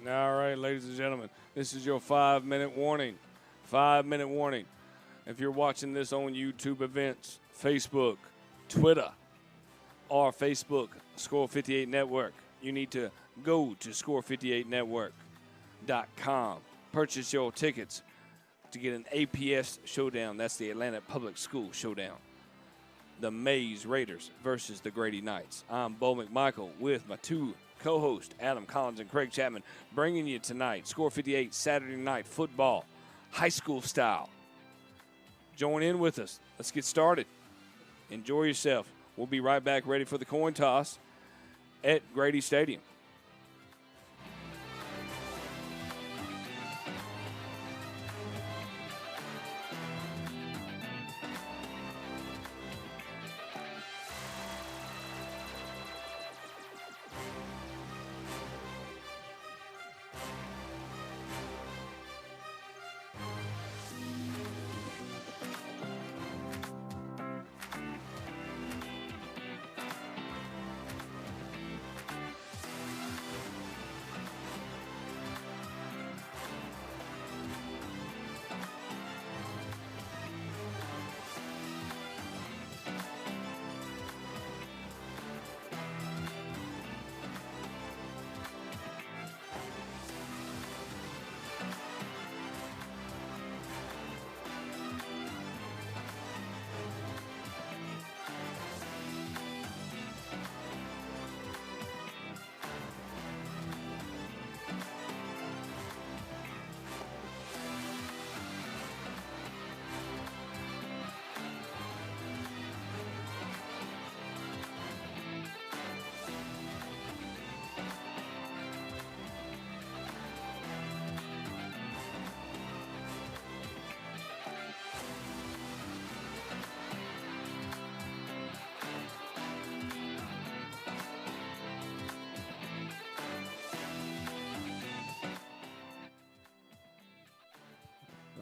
All right, ladies and gentlemen, this is your 5-minute warning. 5-minute warning. If you're watching this on YouTube events, Facebook, Twitter, or Facebook Score 58 Network, you need to go to score58network.com. Purchase your tickets to get an APS Showdown. That's the Atlanta Public School Showdown. The Mays Raiders versus the Grady Knights. I'm Bo McMichael with my two co-hosts, Adam Collins and Craig Chapman, bringing you tonight Score 58 Saturday Night Football, high school style. Join in with us. Let's get started. Enjoy yourself. We'll be right back ready for the coin toss at Grady Stadium.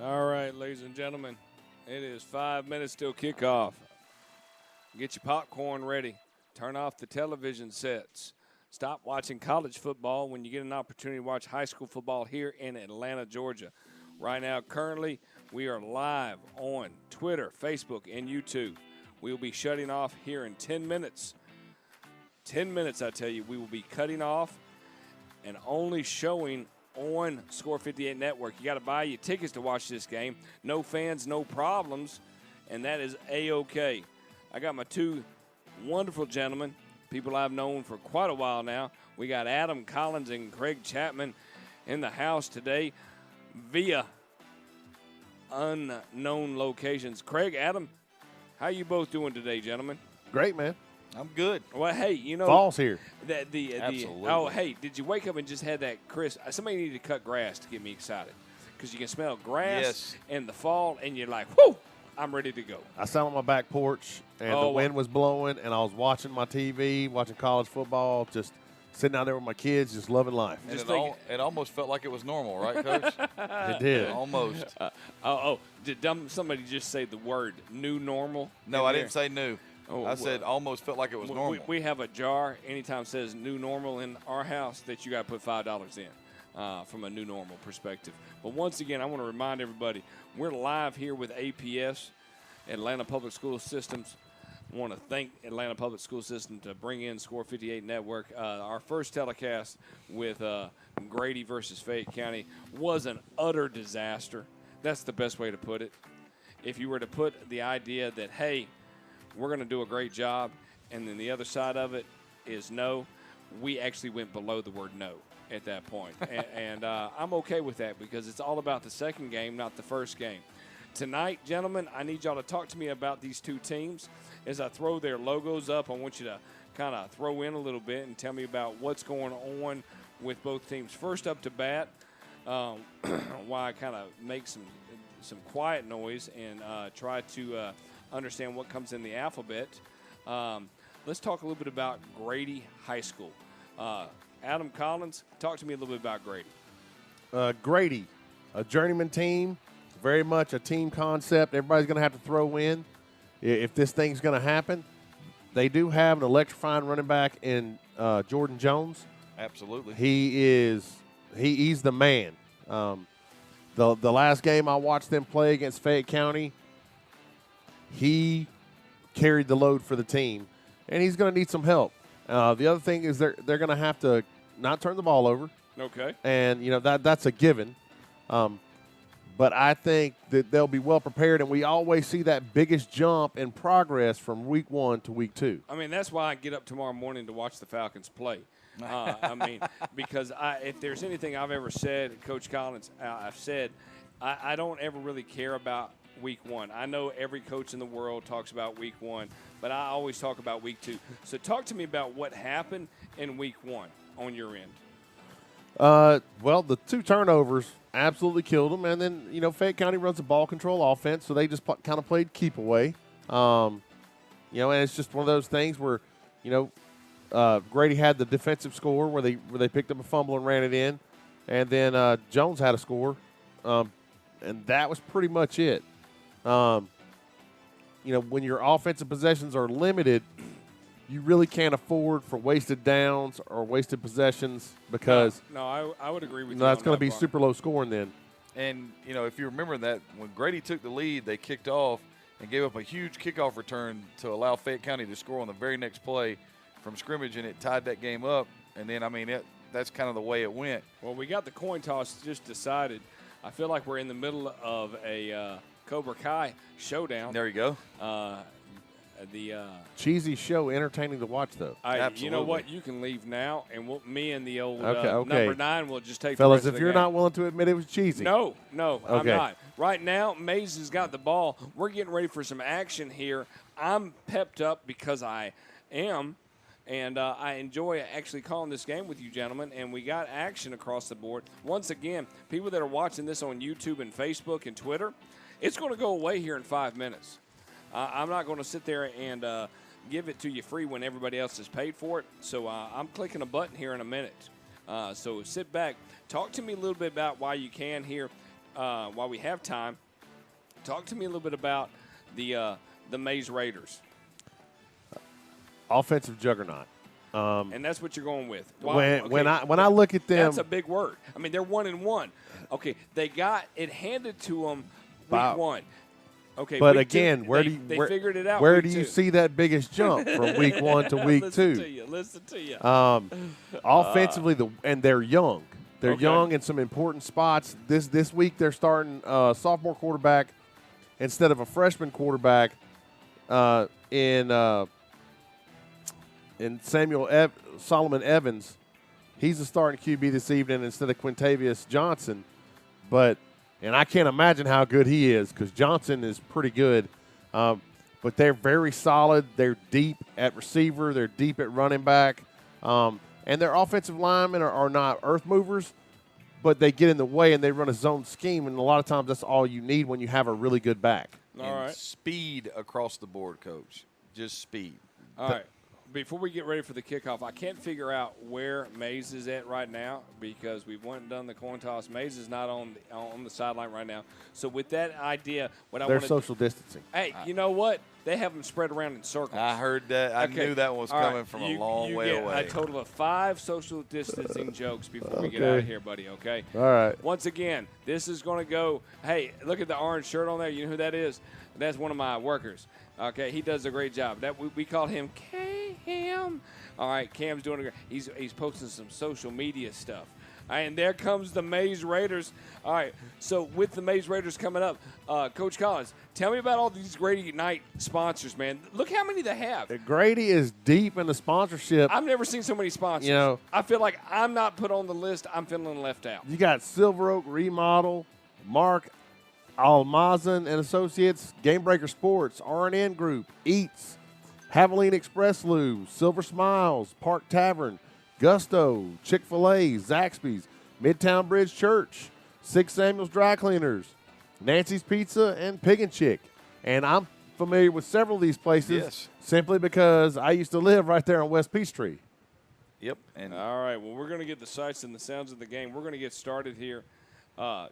All right, ladies and gentlemen, it is 5 minutes till kickoff. Get your popcorn ready. Turn off the television sets. Stop watching college football when you get an opportunity to watch high school football here in Atlanta, Georgia. Right now, currently, we are live on Twitter, Facebook, and YouTube. We will be shutting off here in 10 minutes. 10 minutes, I tell you, we will be cutting off and only showing on Score 58 Network. You got to buy your tickets to watch this game. No fans, no problems, and that is A-OK. I got my two wonderful gentlemen, people I've known for quite a while now. We got Adam Collins and Craig Chapman in the house today via unknown locations. Craig, Adam, how you both doing today, gentlemen? Great, man. I'm good. Well, hey, you know. Fall's here. Absolutely. Oh, hey, did you wake up and just had that crisp? Somebody needed to cut grass to get me excited because you can smell grass in the fall, and you're like, whoo, I'm ready to go. I sat on my back porch, and the wind was blowing, and I was watching my TV, watching college football, just sitting out there with my kids, just loving life. And it almost felt like it was normal, right, Coach? It did. Almost. Did somebody just say the word new normal? No, I didn't say new. Oh, I said almost felt like it was normal. We have a jar anytime it says new normal in our house that you got to put $5 in from a new normal perspective. But once again, I want to remind everybody, we're live here with APS, Atlanta Public School Systems. I want to thank Atlanta Public School System to bring in Score 58 Network. Our first telecast with Grady versus Fayette County was an utter disaster. That's the best way to put it. If you were to put the idea that, hey, we're going to do a great job, and then the other side of it is no, we actually went below the word no at that point. and I'm okay with that because it's all about the second game, not the first game. Tonight, gentlemen, I need y'all to talk to me about these two teams. As I throw their logos up, I want you to kind of throw in a little bit and tell me about what's going on with both teams. First up to bat, while I kind of make some quiet noise and try to understand what comes in the alphabet. Let's talk a little bit about Grady High School. Adam Collins, talk to me a little bit about Grady. Grady, a journeyman team, very much a team concept. Everybody's going to have to throw in if this thing's going to happen. They do have an electrifying running back in Jordan Jones. Absolutely. He is he's the man. The last game I watched them play against Fayette County, he carried the load for the team, and he's going to need some help. The other thing is they're going to have to not turn the ball over. Okay. And, that's a given. But I think that they'll be well prepared, and we always see that biggest jump in progress from week 1 to week 2. I mean, that's why I get up tomorrow morning to watch the Falcons play. Because if there's anything I've ever said, Coach Collins, I've said, I don't ever really care about week 1. I know every coach in the world talks about week 1, but I always talk about week 2. So talk to me about what happened in week 1 on your end. Well, the 2 turnovers absolutely killed them, and then Fayette County runs a ball control offense, so they just kind of played keep away. And it's just one of those things where Grady had the defensive score where they picked up a fumble and ran it in, and then Jones had a score, and that was pretty much it. When your offensive possessions are limited, you really can't afford for wasted downs or wasted possessions because I would agree with you. That's going to be part. super low scoring then. And, if you remember that, when Grady took the lead, they kicked off and gave up a huge kickoff return to allow Fayette County to score on the very next play from scrimmage, and it tied that game up. And then, that's kind of the way it went. Well, we got the coin toss just decided. I feel like we're in the middle of a Cobra Kai showdown. There you go. Cheesy show, entertaining to watch, though. Absolutely. You know what? You can leave now, and me and the old Okay. number 9 will just take Fellas, the rest if you're of the game. not willing to admit it was cheesy. No, I'm Okay. not. Right now, Mays has got the ball. We're getting ready for some action here. I'm pepped up because I am, and I enjoy actually calling this game with you gentlemen, and we got action across the board. Once again, people that are watching this on YouTube and Facebook and Twitter, it's going to go away here in 5 minutes. I'm not going to sit there and give it to you free when everybody else has paid for it. So I'm clicking a button here in a minute. So sit back. Talk to me a little bit about why you can here, while we have time. Talk to me a little bit about the Mays Raiders. Offensive juggernaut. And that's what you're going with. When I look at them, that's a big word. I mean, they're 1-1. Okay, they got it handed to them week 1. Okay, but week again, 2, they figured it out. Where do week you 2. see that biggest jump from week 1 to week 2? Listen to you. Offensively, and they're young. They're Okay. young in some important spots. This week they're starting sophomore quarterback instead of a freshman quarterback in Solomon Evans. He's the starting QB this evening instead of Quintavious Johnson. And I can't imagine how good he is because Johnson is pretty good. But they're very solid. They're deep at receiver. They're deep at running back. And their offensive linemen are not earth movers, but they get in the way and they run a zone scheme. And a lot of times that's all you need when you have a really good back. All right. Speed across the board, Coach. Just speed. All right. Before we get ready for the kickoff, I can't figure out where Mays is at right now because we've went and done the coin toss. Mays is not on the sideline right now. So with that idea, they're social distancing. Hey, you know what? They have them spread around in circles. I heard that. I knew that one was coming from a long way away. A total of 5 social distancing jokes before we get out of here, buddy, okay? All right. Once again, this is going to go, hey, look at the orange shirt on there. You know who that is? That's one of my workers. Okay, he does a great job. We call him Cam. All right, Cam's doing a great. He's posting some social media stuff. All right, and there comes the Mays Raiders. All right, so with the Mays Raiders coming up, Coach Collins, tell me about all these Grady Night sponsors, man. Look how many they have. Grady is deep in the sponsorship. I've never seen so many sponsors. You know, I feel like I'm not put on the list. I'm feeling left out. You got Silver Oak Remodel, Mark Almazan and Associates, Game Breaker Sports, R&N Group, Eats, Haviline Express Lube, Silver Smiles, Park Tavern, Gusto, Chick-fil-A, Zaxby's, Midtown Bridge Church, Six Samuel's Dry Cleaners, Nancy's Pizza, and Pig and Chick. And I'm familiar with several of these places simply because I used to live right there on West Peachtree. Yep. And all right, well, we're going to get the sights and the sounds of the game. We're going to get started here.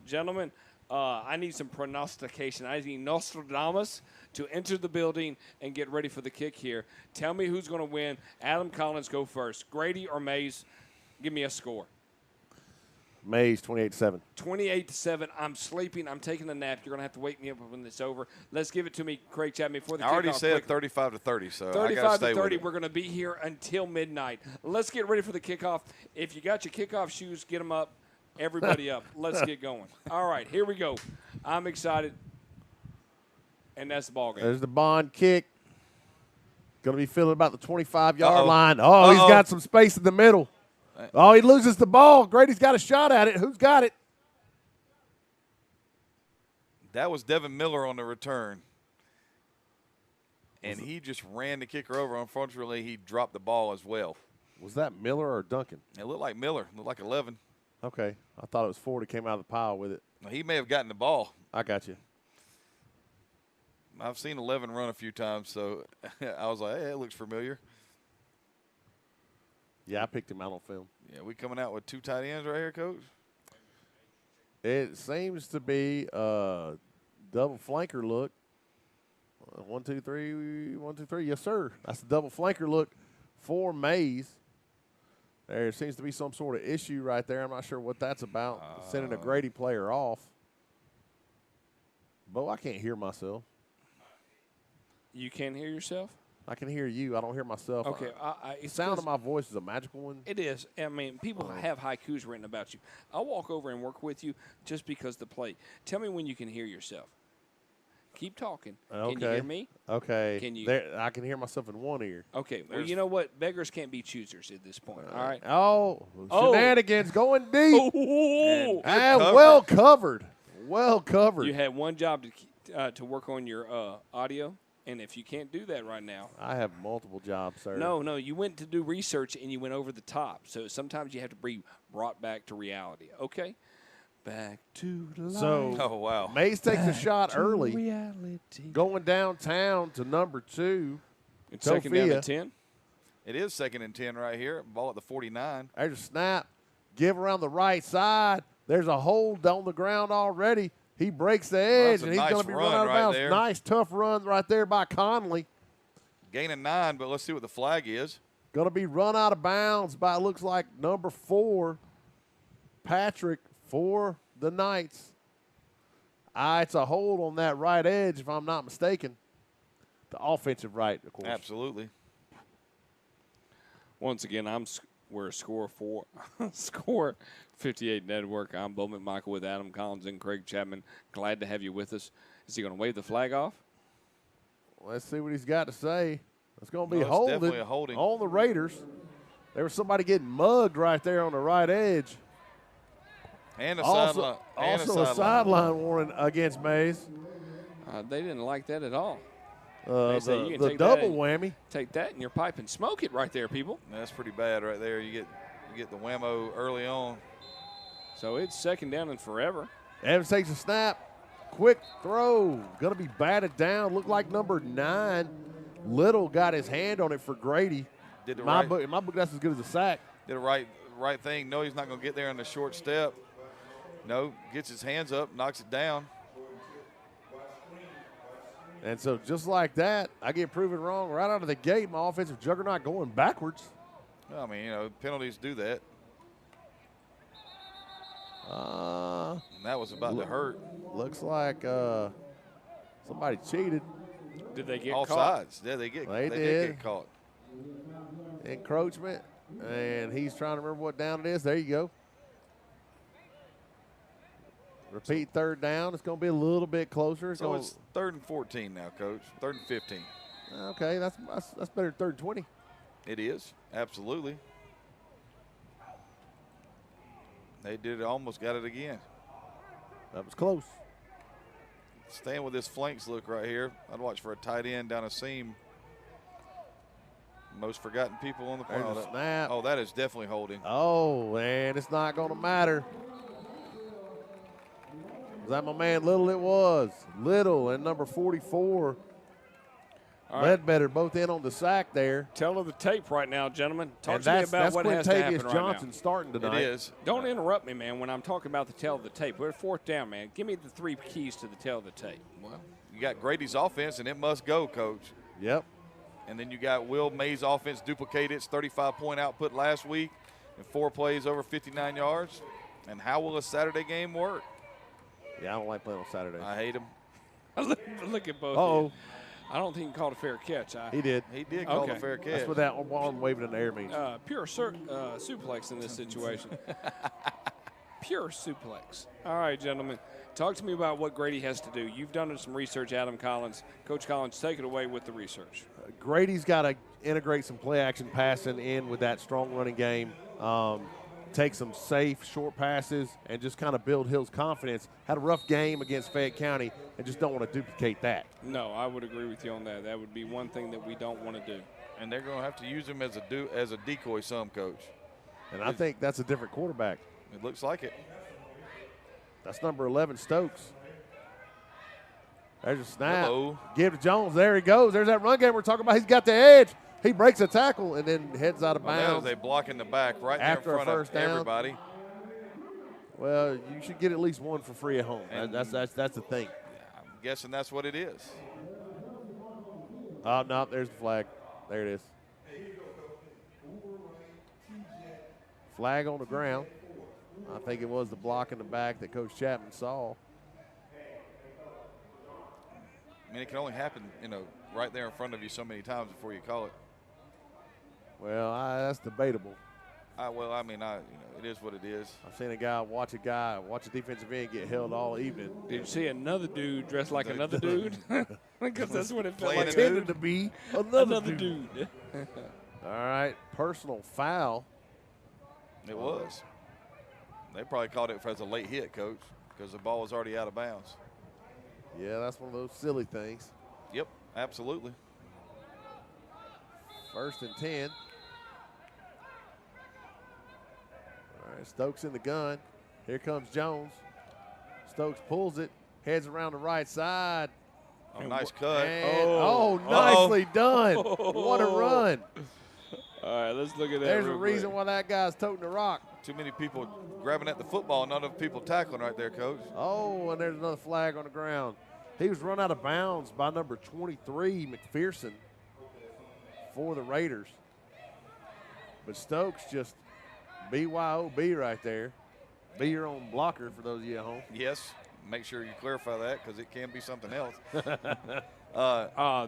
Gentlemen, I need some prognostication. I need Nostradamus to enter the building and get ready for the kick here. Tell me who's going to win. Adam Collins, go first. Grady or Mays, give me a score. Mays 28-7. 28-7. I'm sleeping. I'm taking a nap. You're going to have to wake me up when it's over. Let's give it to me, Craig Chapman, before the kickoff. I already said quick. 35-30, so 35-30. We're going to be here until midnight. Let's get ready for the kickoff. If you got your kickoff shoes, get them up. Everybody up. Let's get going. All right, here we go. I'm excited. And that's the ball game. There's the Bond kick. Going to be filling about the 25-yard line. Oh, he's got some space in the middle. Oh, he loses the ball. Grady's got a shot at it. Who's got it? That was Devin Miller on the return. And he just ran the kicker over. Unfortunately, he dropped the ball as well. Was that Miller or Duncan? It looked like Miller. It looked like 11. Okay. I thought it was Ford who came out of the pile with it. He may have gotten the ball. I got you. I've seen 11 run a few times, so I was like, hey, it looks familiar. Yeah, I picked him out on film. Yeah, we coming out with 2 tight ends right here, Coach? It seems to be a double flanker look. 1, 2, 3, 1, 2, 3. Yes, sir. That's the double flanker look for Mays. There seems to be some sort of issue right there. I'm not sure what that's about. Sending a Grady player off. Bo, I can't hear myself. You can't hear yourself? I can hear you. I don't hear myself. Okay. The sound of my voice is a magical one. It is. I mean, people have haikus written about you. I'll walk over and work with you just because the play. Tell me when you can hear yourself. Keep talking. Okay. Can you hear me? Okay. Can you? There, I can hear myself in one ear. Okay. Well, you know what? Beggars can't be choosers at this point. All right. Oh, shenanigans going deep. Ooh. And well covered. Well covered. You had one job to work on your audio. And if you can't do that right now. I have multiple jobs, sir. No, you went to do research and you went over the top. So sometimes you have to be brought back to reality. Okay? Back to life. So, Mays takes a shot early. Reality. Going downtown to number 2. It's second down to 10. It is 2nd and 10 right here. Ball at the 49. There's a snap. Give around the right side. There's a hold on the ground already. He breaks the edge, and he's going to be run out of bounds. There. Nice, tough run right there by Conley. Gain of 9, but let's see what the flag is. Going to be run out of bounds by, it looks like, number 4, Patrick, for the Knights. It's a hold on that right edge, if I'm not mistaken. The offensive right, of course. Absolutely. Once again, we're Score 58 Network. I'm Bo McMichael with Adam Collins and Craig Chapman. Glad to have you with us. Is he going to wave the flag off? Let's see what he's got to say. It's going to be definitely a holding on the Raiders. There was somebody getting mugged right there on the right edge. And a also a sideline warning against Mays. They didn't like that at all. The double whammy. Take that in your pipe and smoke it right there, people. That's pretty bad right there. You get the whammo early on. So it's second down and forever. Evans takes a snap. Quick throw. Going to be batted down. Looked like number 9. Little got his hand on it for Grady. In my book, that's as good as a sack. Did the right thing. No, he's not going to get there in the short step. No, gets his hands up, knocks it down. And so just like that, I get proven wrong right out of the gate. My offensive juggernaut going backwards. I mean, penalties do that. And that was about to hurt. Looks like somebody cheated. Did they get all caught? Sides? Yeah, they did get caught. Encroachment, and he's trying to remember what down it is. There you go. Repeat third down. It's going to be a little bit closer. So it's 3rd and 14 now, Coach. 3rd and 15. Okay, that's better than 3rd and 20. It is, absolutely. They did it, almost got it again. That was close. Staying with this flanks look right here. I'd watch for a tight end down a seam. Most forgotten people on the play. There's a snap. Oh, that is definitely holding. Oh, and it's not going to matter. Was that my man Little? It was. Little and number 44. Ledbetter both in on the sack there. Tell of the tape right now, gentlemen. Talk to me about what has to happen right now. That's Johnson starting tonight. It is. Don't interrupt me, man, when I'm talking about the tell of the tape. We're 4th down, man. Give me the 3 keys to the tell of the tape. Well, you got Grady's offense, and it must go, Coach. Yep. And then you got Will Mays' offense duplicate its 35-point output last week in 4 plays over 59 yards. And how will a Saturday game work? Yeah, I don't like playing on Saturday. I hate him. Look at both. Uh-oh. I don't think he called a fair catch. He did. He did call Okay. a fair catch. That's what that arm waving in the air means. Pure suplex in this situation. Pure suplex. All right, gentlemen. Talk to me about what Grady has to do. You've done some research, Adam Collins. Coach Collins, take it away with the research. Grady's got to integrate some play action passing in with that strong running game. Take some safe short passes and just kind of build Hill's confidence. Had a rough game against Fayette County and just don't want to duplicate that. No, I would agree with you on that. That would be one thing that we don't want to do. And they're going to have to use him as a decoy some, Coach. And I think that's a different quarterback. It looks like it. That's number 11, Stokes. There's a snap. Hello. Give to Jones. There he goes. There's that run game we're talking about. He's got the edge. He breaks a tackle and then heads out of bounds. That is a block in the back right there After in a front first of down. everybody. Well, you should get at least one for free at home. And That's the thing. I'm guessing that's what it is. Oh, no, there's the flag. There it is. Flag on the ground. I think it was the block in the back that Coach Chapman saw. I mean, it can only happen, right there in front of you so many times before you call it. Well, that's debatable. It is what it is. I've seen a guy watch a defensive end get held all evening. Did you see another dude dressed like another dude? Because that's what it felt Playing like. a Intended to be another dude. All right, personal foul. It was. They probably called it as a late hit, Coach, because the ball was already out of bounds. Yeah, that's one of those silly things. Yep, absolutely. 1st and 10. All right, Stokes in the gun. Here comes Jones. Stokes pulls it, heads around the right side. Oh, nice cut. And, nicely done. What a run. All right, let's look at that. There's a real reason quick. why that guy's toting the rock. Too many people grabbing at the football, not enough people tackling right there, Coach. Oh, and there's another flag on the ground. He was run out of bounds by number 23, McPherson, for the Raiders. But Stokes just BYOB right there. Be your own blocker for those of you at home. Yes, make sure you clarify that because it can be something else.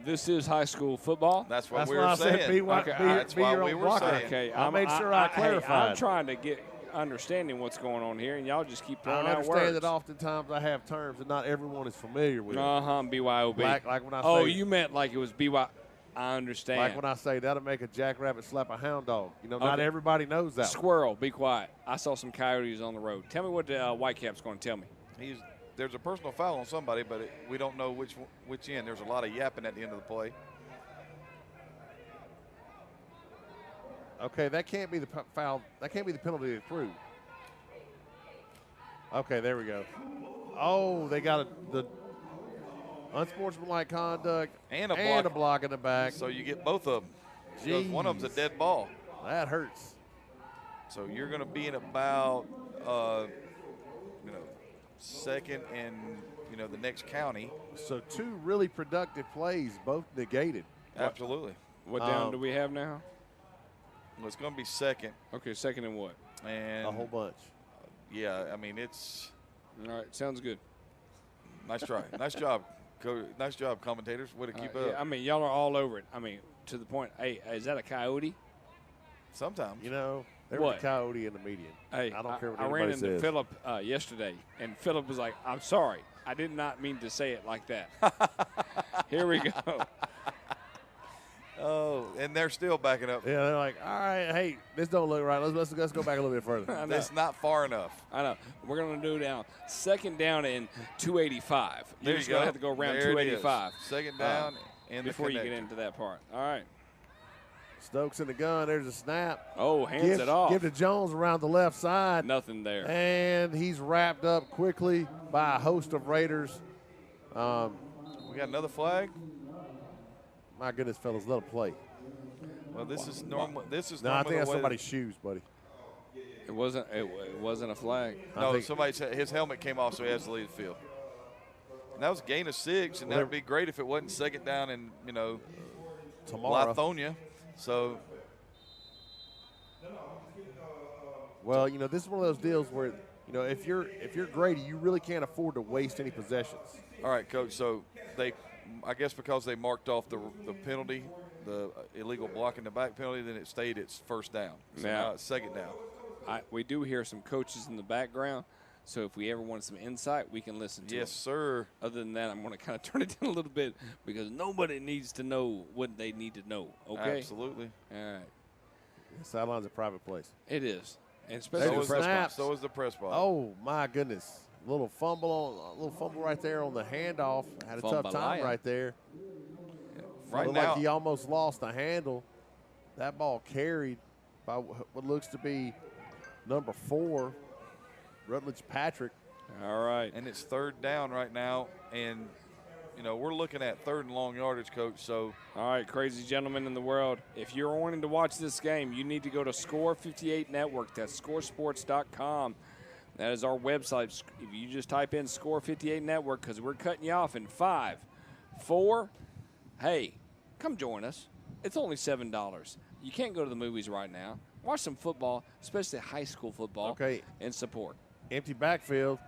This is high school football. That's what That's we why were I saying. said be That's why your we own were blocker. saying. Okay, I made sure I hey, clarified. I'm trying to get understanding what's going on here, and y'all just keep throwing I out understand words. that oftentimes I have terms that not everyone is familiar with. BYOB. Like when I say, Oh, you meant like it was BY. I understand. like when I say that'll make a jackrabbit slap a hound dog. Not Okay. everybody knows that. Squirrel, be quiet. I saw some coyotes on the road. Tell me what the Whitecap's going to tell me. There's a personal foul on somebody, but we don't know which end. There's a lot of yapping at the end of the play. Okay, that can't be the foul. That can't be the penalty they threw. Okay, there we go. Oh, they got the unsportsmanlike conduct And a block in the back. So you get both of them. Because one of them's a dead ball. That hurts. So you're going to be in about, second and, the next county. So 2 really productive plays, both negated. Absolutely. What down do we have now? Well, it's going to be second. Okay, second and what? And A whole bunch. Yeah, I mean, it's All right, sounds good. nice try. Nice job. Nice job, commentators. Way to keep up. Yeah, I mean, y'all are all over it. I mean, to the point, hey, is that a coyote? Sometimes. There was What? a coyote in the median. Hey, I don't care what I anybody ran into says. Philip yesterday, and Philip was like, I'm sorry. I did not mean to say it like that. Here we go. Oh, and they're still backing up. Yeah, they're like, all right, hey, this don't look right. Let's go back a little bit further. I know. It's not far enough. I know. We're going to do now. Second down in 285. There You're you just going to go. have to go around There it 285. is. Second down and before you get connector. into that part. All right. Stokes in the gun. There's a snap. Oh, hands it off. Give to Jones around the left side. Nothing there. And he's wrapped up quickly by a host of Raiders. We got another flag. My goodness, fellas, let him play. Well, this is normal. This is No, I normal think that's the way somebody's shoes, buddy. It wasn't a flag. No, think- somebody said his helmet came off, so he has to leave the field. And that was a gain of 6, and that would be great if it wasn't second down and Tomorrow. Lithonia. So Well, this is one of those deals where You know, if you're Grady, you really can't afford to waste any possessions. All right, Coach. So I guess because they marked off the penalty, the illegal blocking the back penalty, then it stayed its first down. So now it's second down. We do hear some coaches in the background, so if we ever want some insight, we can listen to Yes, them. sir. Other than that, I'm going to kind of turn it down a little bit because nobody needs to know what they need to know, okay? Absolutely. All right. The sideline's a private place. It is. And There's especially the snap. So is the press box. Oh my goodness! A little fumble right there on the handoff. Had a tough time right there. Right Looked now, like he almost lost the handle. That ball carried by what looks to be number 4, Rutledge Patrick. All right. and it's third down right now, and we're looking at third and long yardage, Coach. So All right, crazy gentlemen in the world. If you're wanting to watch this game, you need to go to Score 58 Network. That's scoresports.com. That is our website. If you just type in Score 58 Network, because we're cutting you off in 5, 4. Hey, come join us. It's only $7. You can't go to the movies right now. Watch some football, especially high school football, Okay. and support. Empty backfield.